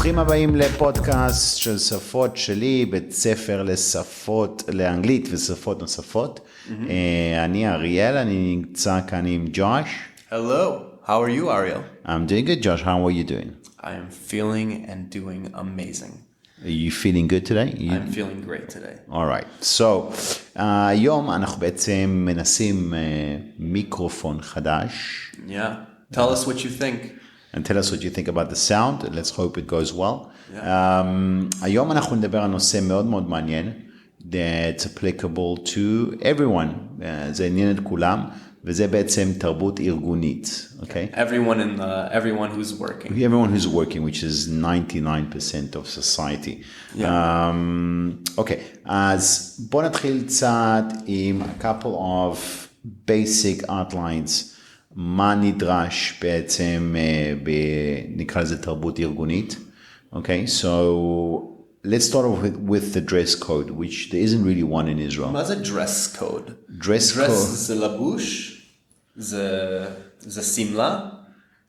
ברוכים הבאים לפודקאסט של שפות-שלי, בית ספר לשפות, לאנגלית ושפות נוספות. אני אריאל, אני נמצא כאן עם ג'וש. Hello, how are you, Ariel? I'm doing good, Josh. How are you doing? I am feeling and doing amazing. Are you feeling good today? I'm feeling great today. All right. So, היום אנחנו בעצם מנסים מיקרופון חדש. Yeah. Tell us what you think. And tell us what you think about the sound. Let's hope it goes well. היום אנחנו נדבר על נושא מאוד מאוד מעניין. That's applicable to everyone. זה עניין את כולם. וזה בעצם תרבות ארגונית. Okay? Everyone who's working. Everyone who's working, which is 99% of society. Yeah. Okay. אז בוא נתחיל קצת עם a couple of basic outlines. מה נדרש בעצם נקרא לזה תרבות ארגונית. Okay, so let's start off with the dress code, which there isn't really one in Israel. מה זה dress code? Dress code. זה לבוש, זה סמלה,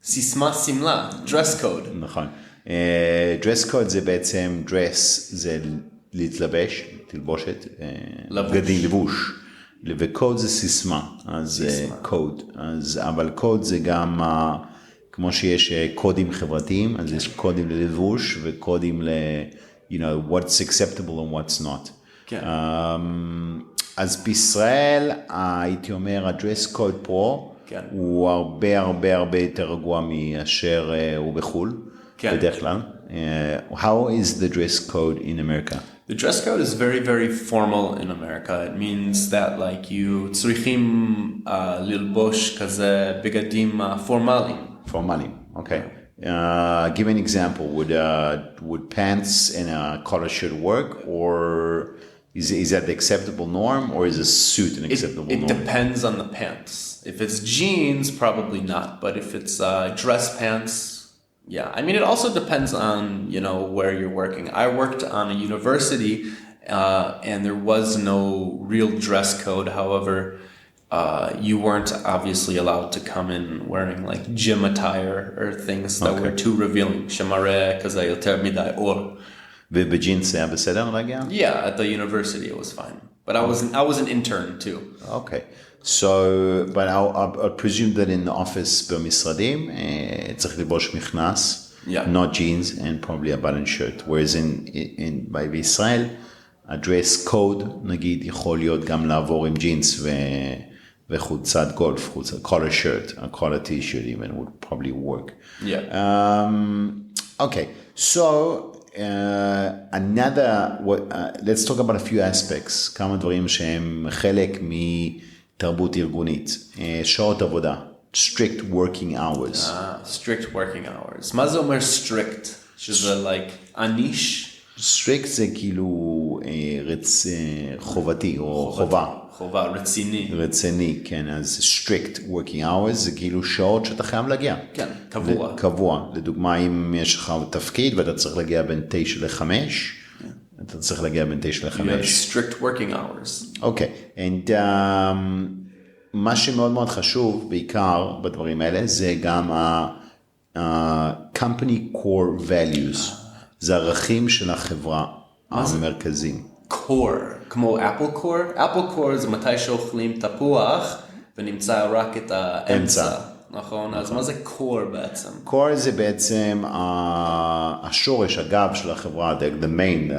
סיסמה סמלה, dress code. נכון. dress code זה בעצם dress, זה להתלבש, תלבושת, בגדים, לבוש. וקוד זה סיסמה, אז קוד, אבל קוד זה גם, כמו שיש קודים חברתיים, אז יש קודים ללבוש וקודים you know, what's acceptable and what's not. כן. אז בישראל, הייתי אומר, הדרס קוד פה, כן. הוא הרבה יותר רגוע מאשר הוא בחול, כן. בדרך כלל. How is the dress code in America? The dress code is very formal in America. It means that like you צריכים ללבוש כזה בגדים פורמליים. Formally, okay. Give an example. Would pants and a collar shirt work, or is that the acceptable norm, or is a suit an acceptable norm? It depends on the pants. If it's jeans, probably not. But if it's dress pants, yeah. I mean, it also depends on, you know, where you're working. I worked on a university, and there was no real dress code. However, you weren't obviously allowed to come in wearing like gym attire or things that were too revealing. שמראה כזה יותר מדי אור. ובג'ינס היה בסדר להגיע? Yeah, at the university it was fine. But I was an intern too. Okay. So, but I'll presume that in the office במשרדים, צריך לבוש מכנס, not jeans, and probably a button shirt. Whereas בישראל, ה-dress code, נגיד, יכול להיות גם לעבור עם ג'ינס וחולצת גולף, collar shirt, a collar t-shirt even would probably work. Yeah. Okay, so let's talk about a few aspects, כמה דברים שהם חלק מתרבות ארגונית. שעות עבודה, strict working hours. Strict working hours. מה זה אומר strict? שזה like עניש? strict זה כאילו חובתי או חובה. חובה, רציני. רציני, כן. אז strict working hours זה כאילו שעות שאתה חייב להגיע. כן, קבוע. קבוע. לדוגמה, אם יש לך תפקיד ואתה צריך להגיע בין 9 ל-5, אתה צריך להגיע בין 9 ל-5. You have strict working hours. אוקיי. And מה שמאוד מאוד חשוב, בעיקר בדברים האלה, זה גם company core values. זה ערכים של החברה המרכזיים. core, כמו אפל core. אפל core זה מתי שאוכלים תפוח ונמצא רק את האמצע. נכון? אז מה זה core בעצם? core זה בעצם השורש, הגב של החברה, the main,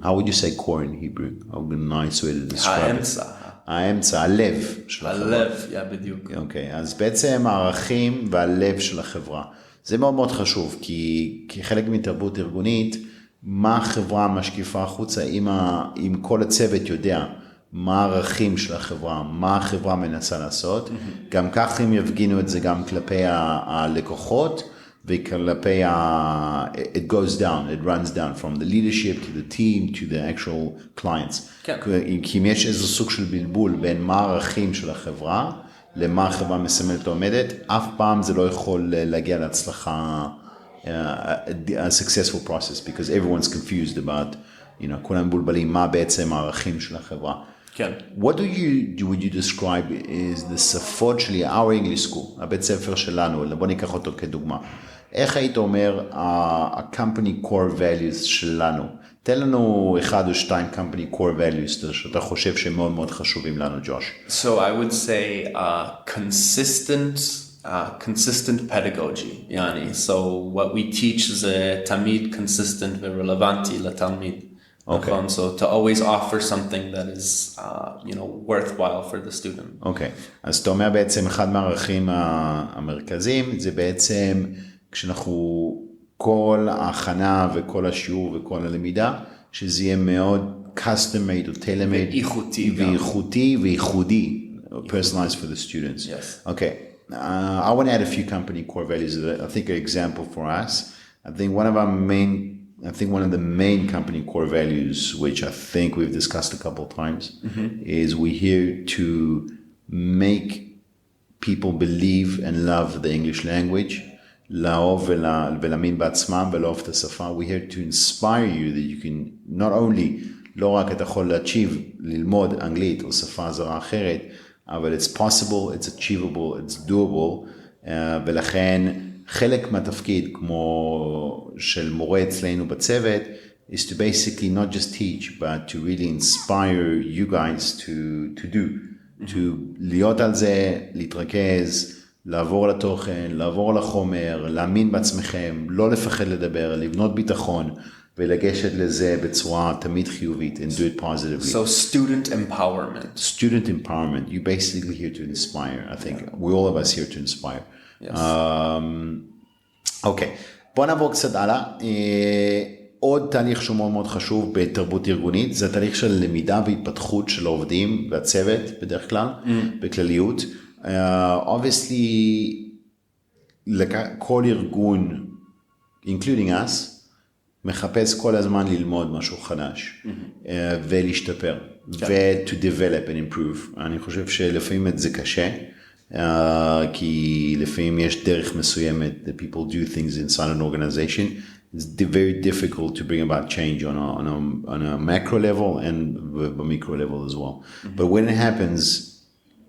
how would you say core in Hebrew? A nice way to describe האמצע. האמצע, הלב של החברה. הלב, בדיוק. אוקיי, אז בעצם הערכים והלב של החברה. זה מאוד מאוד חשוב, כי חלק מתרבות ארגונית, מה החברה משקיפה החוצה, אם כל הצוות יודע מה הערכים של החברה, מה החברה מנסה לעשות, גם כך הם יפגינו את זה גם כלפי הלקוחות, וכלפי it goes down, it runs down from the leadership to the team to the actual clients. כן. כי אם יש איזו סוג של בלבול בין מה הערכים של החברה, למה החברה מסמלת עומדת, אף פעם זה לא יכול להגיע להצלחה, a successful process, because everyone's confused about, you know, כולם מבולבלים מה בעצם הערכים של החברה. כן. What would you describe is the שפות-שלי, our English school, הבית ספר שלנו, בוא ניקח אותו כדוגמה. איך היית אומר ה-company core values שלנו? תן לנו אחד או שתיים company core values שאתה חושב שהם מאוד מאוד חשובים לנו, ג'וש. So I would say consistent pedagogy, yani. So what we teach is תמיד consistent ורלוונטי לתלמיד. Okay. So to always offer something that is, worthwhile for the student. אוקיי, אז אתה אומר בעצם אחד מהערכים המרכזיים, זה בעצם כשאנחנו כל ההכנה וכל השיעור וכל הלמידה, שזה יהיה מאוד custom made או tailor made. ואיכותי גם. ואיכותי וייחודי, personalized for the students. Yes. Okay, I want to add a few company core values that I think are example for us. I think one of the main company core values, which I think we've discussed a couple of times, is we're here to make people believe and love the English language. לאהוב ולהאמין בעצמם ולאהוב את השפה. We're here to inspire you that you can not only, לא רק אתה יכול להקשיב, ללמוד אנגלית או שפה זרה אחרת, אבל it's possible, it's achievable, it's doable, ולכן חלק מהתפקיד כמו של מורה אצלנו בצוות, is to basically not just teach, but to really inspire you guys to do, to להיות על זה, להתרכז, לעבור לתוכן, לעבור לחומר, להאמין בעצמכם, לא לפחד לדבר, לבנות ביטחון, ולגשת לזה בצורה תמיד חיובית, and do it positively. So student empowerment. Student empowerment. You're basically here to inspire. I think we're all of us here to inspire. Yes. אוקיי, בוא נעבור קצת הלאה. עוד תהליך שהוא מאוד מאוד חשוב בתרבות ארגונית, זה תהליך של למידה והתפתחות של העובדים והצוות בדרך כלל, בכלליות. Obviously, כל ארגון, including us, מחפש כל הזמן ללמוד משהו חדש, ולהשתפר, ו-to develop and improve. אני חושב שלפעמים זה קשה, כי לפעמים יש דרך מסוימת, that people do things inside an organization. It's very difficult to bring about change on a macro level and a micro level as well. But when it happens,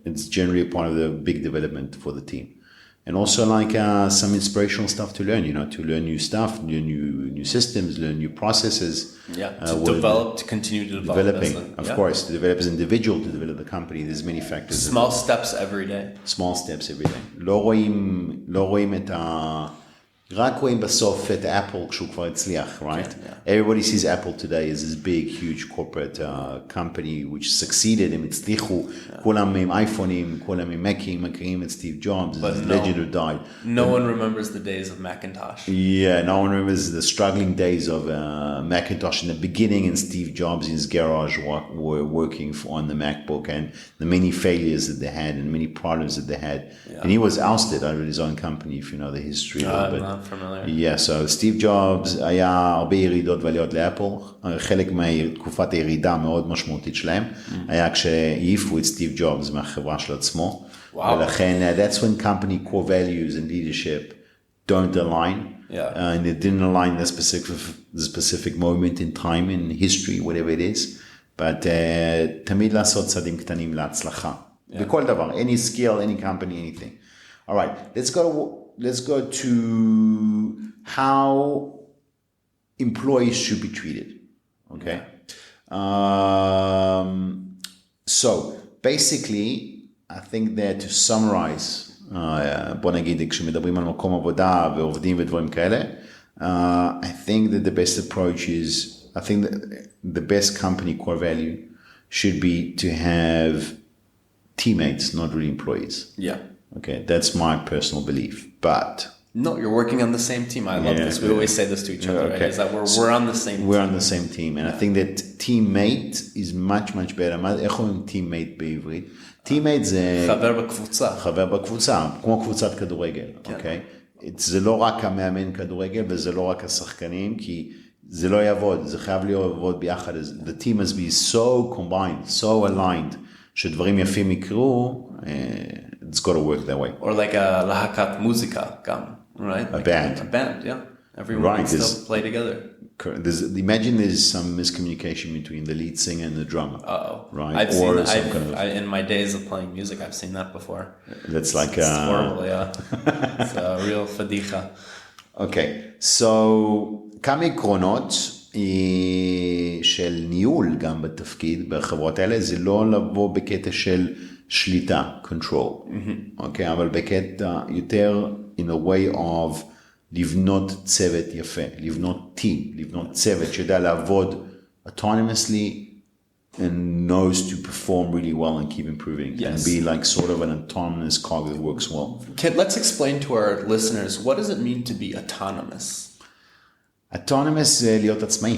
it's generally a part of the big development for the team. And also like some inspirational stuff to learn, to learn new stuff, learn new systems, learn new processes. Yeah, to continue to develop. Developing, of course, to develop as an individual, to develop the company. There's many factors. Small steps every day. Small steps every day. לא רואים את רק רואים בסוף את אפל כשהוא כבר הצליח, right? Everybody sees Apple today as this big, huge corporate company which succeeded, הם הצליחו, כולם עם אייפונים, כולם עם מקים, מכירים את סטיב ג'ובס, the legend who died. No one remembers the days of Macintosh. Yeah, no one remembers the struggling days of Macintosh in the beginning and Steve Jobs in his garage were working on the MacBook and the many failures that they had and many problems that they had. And he was ousted out of his own company, if you know the history a little bit. Familiar. Yeah, so Steve Jobs היה הרבה ירידות ועליות לאפל, חלק מתקופת הירידה מאוד משמעותית שלהם, היה כשהעיפו את סטיב ג'ובס מהחברה של עצמו, ולכן that's when company core values and leadership don't align, and it didn't align the specific moment in time, in history, whatever it is, but תמיד לעשות צעדים קטנים להצלחה, בכל דבר, any skill, any company, anything. All right, let's go to how employees should be treated. Okay. So basically, I think that to summarize, בוא נגיד, כשמדברים על מקום עבודה ועובדים ודברים כאלה, I think that the best approach is, I think that the best company core value should be to have teammates, not really employees. Yeah. Okay, that's my personal belief. But no, you're working on the same team. I love this. We always say this to each other. Okay. Right? Is that we're on the same team. We're on the same team. And I think that teammate is much, much better. איך אומרים teammate בעברית? teammate זה... חבר בקבוצה. חבר בקבוצה, כמו קבוצת כדורגל. אוקיי? זה לא רק המאמן כדורגל וזה לא רק השחקנים, כי זה לא יעבוד. זה חייב לעבוד ביחד. The team must be so combined, so aligned, שדברים יפים יקרו, it's got to work that way. Or like a להקת מוזיקה גם, right? A band. A band, yeah. Everyone can still play together. Imagine there's some miscommunication between the lead singer and the drummer. Uh-oh. Right? In my days of playing music, I've seen that before. That's like... It's horrible, yeah. It's a real fadicha. אוקיי, so כמה עקרונות של ניהול גם בתפקיד בחברות האלה, זה לא לבוא בקטע של שליטה, control, אוקיי, אבל בקטע יותר in a way of לבנות צוות יפה, לבנות team, לבנות צוות שיודע לעבוד autonomously and knows to perform really well and keep improving and be like sort of an autonomous cog that works well. Let's explain to our listeners, what does it mean to be autonomous? autonomous זה להיות עצמאי.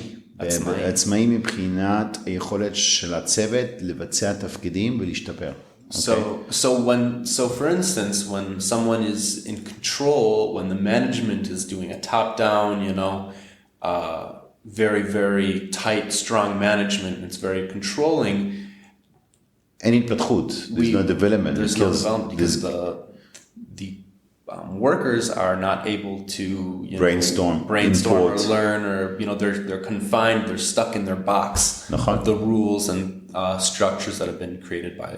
עצמאי מבחינת היכולת של הצוות לבצע תפקידים ולהשתפר. So for instance, when someone is in control, when the management is doing a top-down, very, very tight, strong management, and it's very controlling. אין התפתחות. There's no development. There's no development because the workers are not able to brainstorm or learn, or they're confined, they're stuck in their box of the rules and structures that have been created by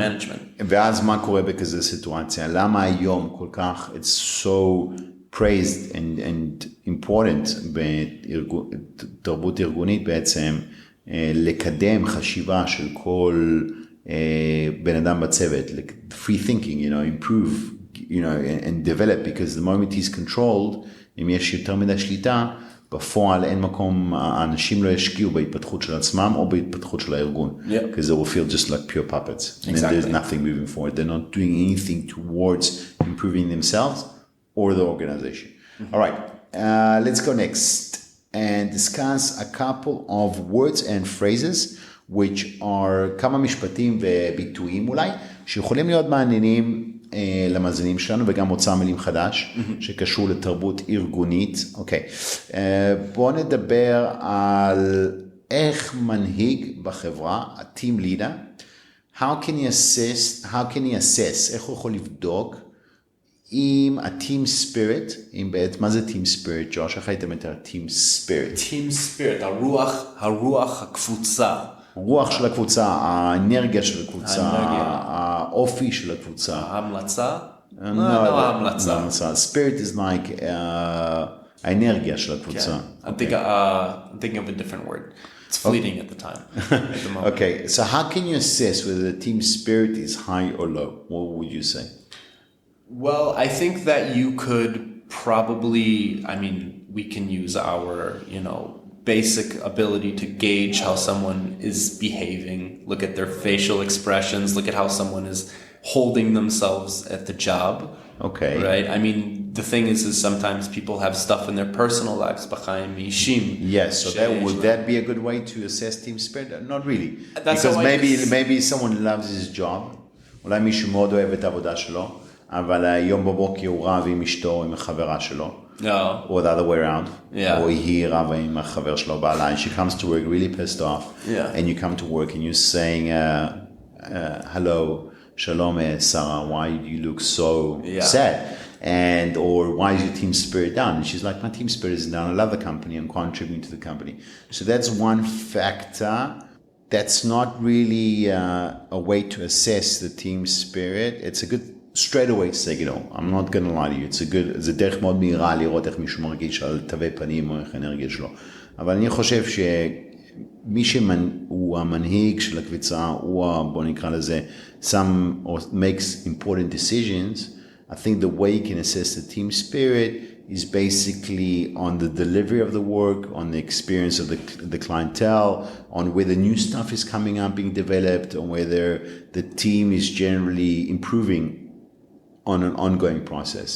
management. ואז מה קורה בכזה סיטואציה? למה היום כל כך it's so praised and important בתרבות ארגונית בעצם לקדם חשיבה של כל בן אדם בצוות, free thinking, improve, and develop, because the moment he's controlled, אם יש יותר מדי שליטה, בפועל אין מקום, האנשים לא ישקיעו בהתפתחות של עצמם או בהתפתחות של הארגון. Because they will feel just like pure puppets. And then there's nothing moving forward. They're not doing anything towards improving themselves or the organization. All right, let's go next and discuss a couple of words and phrases which are כמה משפטים וביטויים אולי, שיכולים להיות מעניינים למאזינים שלנו, וגם מוצא מילים חדש שקשור לתרבות ארגונית. אוקיי, בואו נדבר על איך מנהיג בחברה, ה-team leader, how can he assess, איך הוא יכול לבדוק עם ה-team spirit, מה זה team spirit, ג'וש? איך הייתם את ה-team spirit? team spirit, הרוח הקבוצה. רוח של הקבוצה, האנרגיה של הקבוצה, האופי של הקבוצה. ההמלצה? לא ההמלצה. Spirit is like האנרגיה של הקבוצה. I'm thinking of a different word. It's fleeting at the time. At the moment. Okay, so how can you assess whether the team spirit is high or low? What would you say? Well, I think that you could probably, we can use our, basic ability to gauge how someone is behaving, look at their facial expressions, look at how someone is holding themselves at the job. Okay. Right? The thing is sometimes people have stuff in their personal lives, yes, so would that be a good way to assess team spirit? Not really. Because maybe someone loves his job, אולי מישהו מאוד אוהב את העבודה שלו, אבל היום בבוקר הוא רב עם אשתו, עם החברה שלו. No. Or the other way around. Yeah. Or he רב עם החבר שלו בעלה, and she comes to work really pissed off. Yeah. And you come to work and you're saying, hello, shalom, Sarah, why do you look so sad? Or why is your team spirit down? And she's like, my team spirit is down. I love the company. I'm contributing to the company. So that's one factor. That's not really a way to assess the team spirit. It's a good straight away signal. I'm not going to lie to you. זה דרך מאוד מהירה לראות איך מישהו מרגיש על תווי פנים או איך האנרגיה שלו. אבל אני חושב שמי שהוא המנהיג של הקבוצה, בוא נקרא לזה, makes important decisions, I think the way you can assess the team spirit is basically on the delivery of the work, on the experience of the clientele, on whether new stuff is coming up, being developed, on whether the team is generally improving on an ongoing process.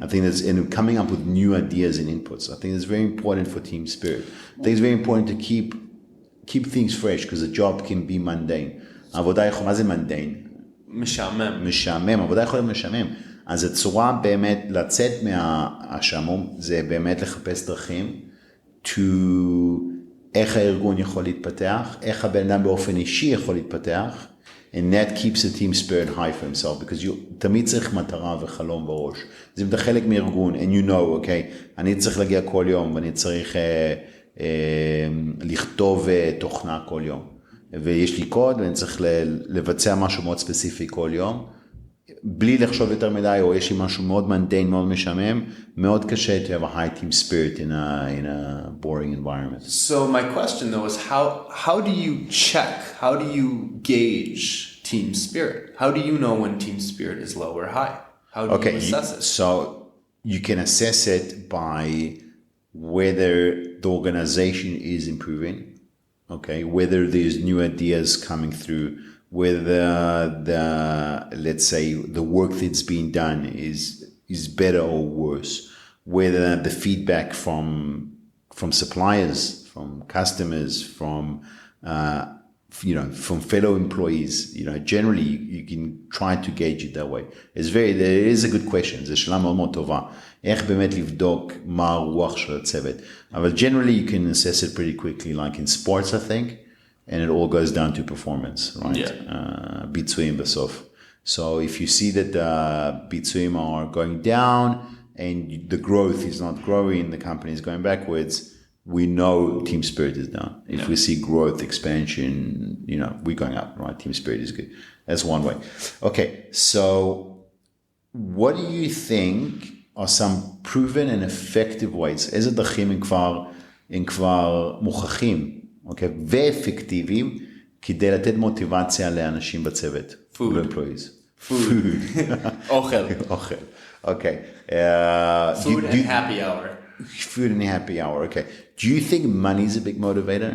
I think that's in coming up with new ideas and inputs. I think it's very important for team spirit. I think it's very important to keep things fresh, because the job can be mundane. עבודה יכולה, מה זה mundane? משעמם, עבודה יכולה להיות משעמם. אז הצורה באמת לצאת מהשעמום, זה באמת לחפש דרכים איך הארגון יכול להתפתח, איך הבן אדם באופן אישי יכול להתפתח, and that keeps the team spirit high for himself, because תמיד צריך מטרה וחלום בראש. זה אם אתה חלק מארגון, and you know, okay, אני צריך להגיע כל יום, ואני צריך לכתוב תוכנה כל יום. ויש לי קוד, ואני צריך לבצע משהו מאוד ספציפי כל יום. בלי לחשוב יותר מדי, או יש לי משהו מאוד מנדיין, מאוד משעמם, מאוד קשה to have a high team spirit in a boring environment. So my question though is how do you check, how do you gauge team spirit? How do you know when team spirit is low or high? How do you assess it? So you can assess it by whether the organization is improving, okay, whether there's new ideas coming through, whether let's say the work that's being done is better or worse, whether the feedback from suppliers, from customers, from from fellow employees, generally you can try to gauge it that way. There is a good question. זו שאלה מאוד מאוד טובה. איך באמת לבדוק מה הרוח של הצוות. אבל generally you can assess it pretty quickly, like in sports I think, and it all goes down to performance, right? Yeah. ביצועים בסוף. So if you see that the ביצועים are going down and the growth is not growing, the company is going backwards, we know team spirit is down. If we see growth, expansion, we're going up, right? Team spirit is good. That's one way. Okay, so what do you think are some proven and effective ways? איזה דרכים הם כבר מוכחים, okay, ואפקטיביים, כדי לתת מוטיבציה לאנשים בצוות? Food. employees. Food. אוכל. Okay. Food and happy hour. Food and happy hour, okay. Do you think money is a big motivator?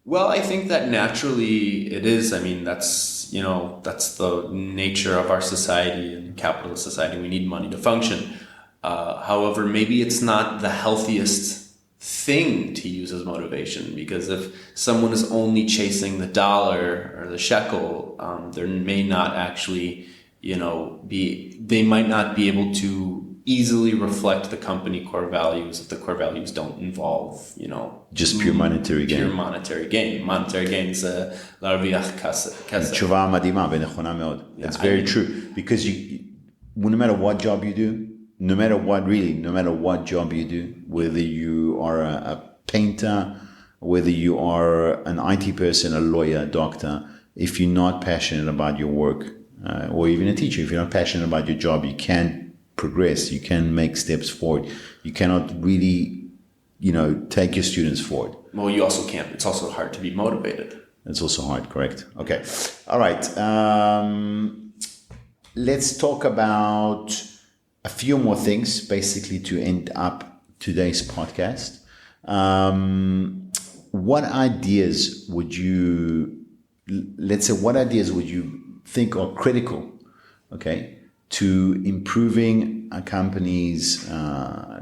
Well, I think that naturally it is. I mean, that's the nature of our society and capitalist society. We need money to function. However, maybe it's not the healthiest thing to use as motivation, because if someone is only chasing the dollar or the shekel, there may not actually, they might not be able to easily reflect the company core values if the core values don't involve, just pure monetary gain. Pure monetary gain. Monetary gain is להרוויח כסף. תשובה מדהימה ונכונה מאוד. That's very true. Because no matter what job you do, no matter what job you do, whether you are a painter, whether you are an IT person, a lawyer, a doctor, if you're not passionate about your work, or even a teacher, if you're not passionate about your job, you can't progress, you can make steps forward, you cannot really take your students forward. Well, you also can't, it's also hard to be motivated. It's also hard, correct? Okay, all right, let's talk about a few more things basically to end up today's podcast. What ideas would you think are critical, okay, to improving a company's,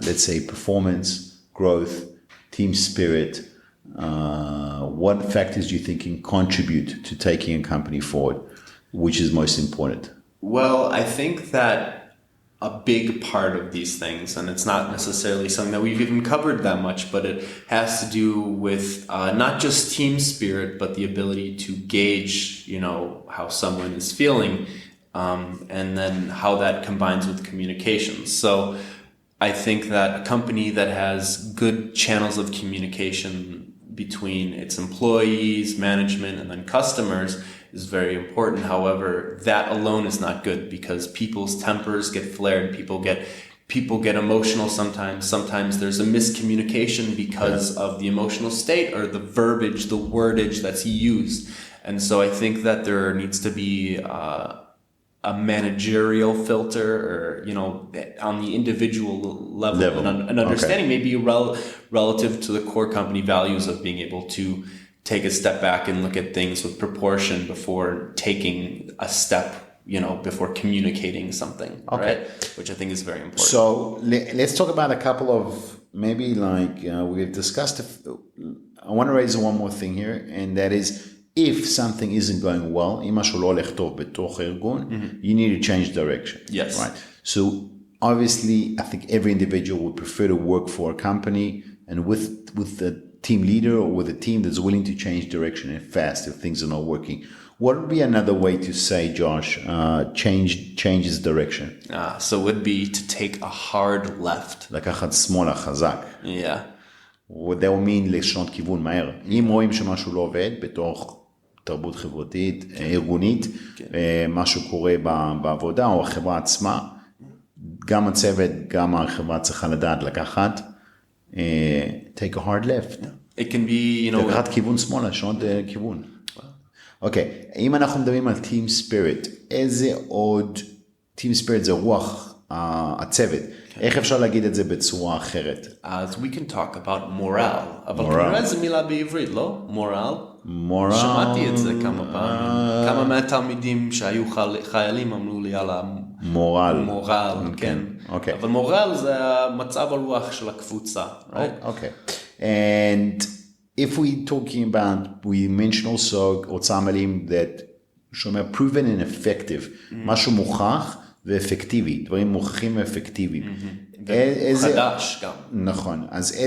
let's say, performance, growth, team spirit? What factors do you think can contribute to taking a company forward? Which is most important? Well, I think that a big part of these things, and it's not necessarily something that we've even covered that much, but it has to do with not just team spirit, but the ability to gauge, how someone is feeling, and then how that combines with communications. So I think that a company that has good channels of communication between its employees, management, and then customers is very important. However, that alone is not good, because people's tempers get flared, people get emotional sometimes. Sometimes there's a miscommunication because of the emotional state or the verbiage, the wordage that's used. And so I think that there needs to be a managerial filter, or on the individual level. An understanding, maybe relative to the core company values of being able to take a step back and look at things with proportion before taking a step, before communicating something, right? Which I think is very important. So let's talk about a couple of, maybe we've discussed, I want to raise one more thing here, and that is, if something isn't going well, אם משהו לא הולך טוב בתוך הארגון, you need to change direction. Yes. Right. So obviously, I think every individual would prefer to work for a company and with the team leader or with a team that's willing to change direction and fast if things are not working. What would be another way to say, Josh, change its direction? So it would be to take a hard left. לקחת שמאלה חזק. Yeah. That would mean לשנות כיוון מהר. אם רואים שמשהו לא עובד בתוך תרבות חברתית, ארגונית, מה שקורה בעבודה או החברה עצמה, גם הצוות, גם החברה צריכה לדעת לקחת, take a hard left. It can be, לקחת כיוון שמאלה, שנות כיוון. אוקיי, אם אנחנו מדברים על team spirit, איזה עוד, team spirit זה רוח הצוות, איך אפשר להגיד את זה בצורה אחרת? אז we can talk about morale, אבל כנראה זה מילה בעברית, לא? morale? שמעתי את זה כמה פעמים. כמה מהתלמידים שהיו חיילים אמרו לי על המורל, כן. אבל מורל זה מצב הרוח של הקבוצה, right? Okay. And if we talking about, we mentioned also רוצים מילים that שאומר proven and effective, משהו מוכח ואפקטיבי, דברים מוכחים ואפקטיביים. חדש גם. נכון, אז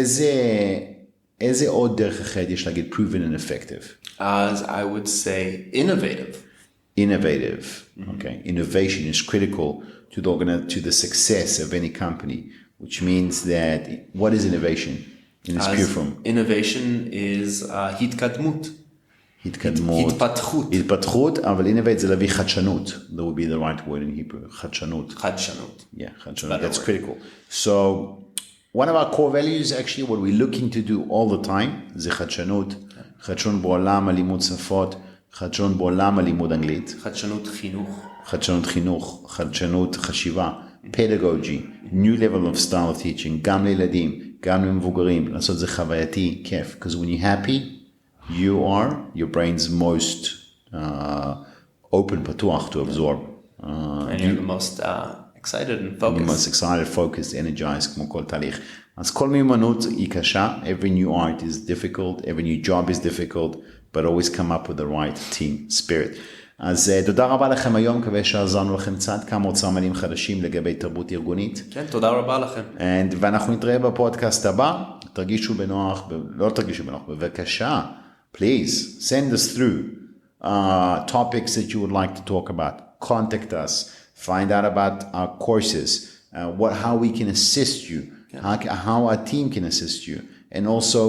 איזה עוד דרך אחרת יש להגיד proven and effective? As I would say innovative. Innovative, okay. Innovation is critical to the success of any company, which means that, what is innovation in its pure form? Innovation is התקדמות. התפתחות, אבל innovate זה להביא חדשנות. That would be the right word in Hebrew, חדשנות. Yeah, חדשנות, that's critical. So, one of our core values, actually, what we're looking to do all the time, זה חדשנות. חדשנות בעולם, הלימוד שפות, חדשנות בעולם, הלימוד אנגלית. חדשנות חינוך, חדשנות חשיבה, pedagogy, new level of style of teaching, גם לילדים, גם למבוגרים, לעשות זה חווייתי, כיף. Because when you're happy, your brain's most open, פתוח to absorb. And you're the most excited and focused. You're most excited, focused, energized, כמו כל תהליך. אז כל מיומנות היא קשה, every new art is difficult, every new job is difficult, but always come up with the right team spirit. אז תודה רבה לכם היום, מקווה שעזרנו לכם קצת, כמה רוצים מילים חדשים לגבי תרבות ארגונית. כן, תודה רבה לכם. ואנחנו נתראה בפודקאסט הבא, תרגישו בנוח, לא תרגישו בנוח, בבקשה, please send us through topics that you would like to talk about, contact us, find out about our courses, how we can assist you, how our team can assist you, and also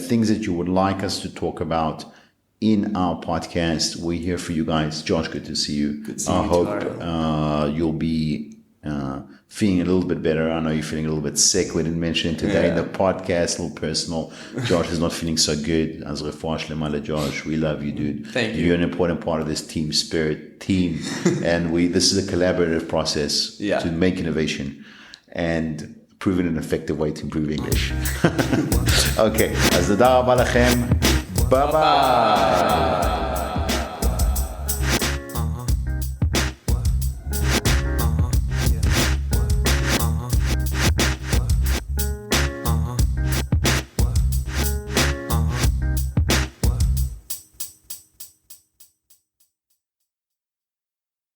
things that you would like us to talk about in our podcast. We're here for you guys. Josh, good to see you. Good to see you. I hope you'll be feeling a little bit better. I know you're feeling a little bit sick. We didn't mention it today in the podcast, a little personal. Josh is not feeling so good. As refuah shlema Josh, we love you, dude. Thank you. You're an important part of this team spirit team, and this is a collaborative process to make innovation and proven an effective way to improve English. Okay, אז תודה רבה לכם. Bye bye.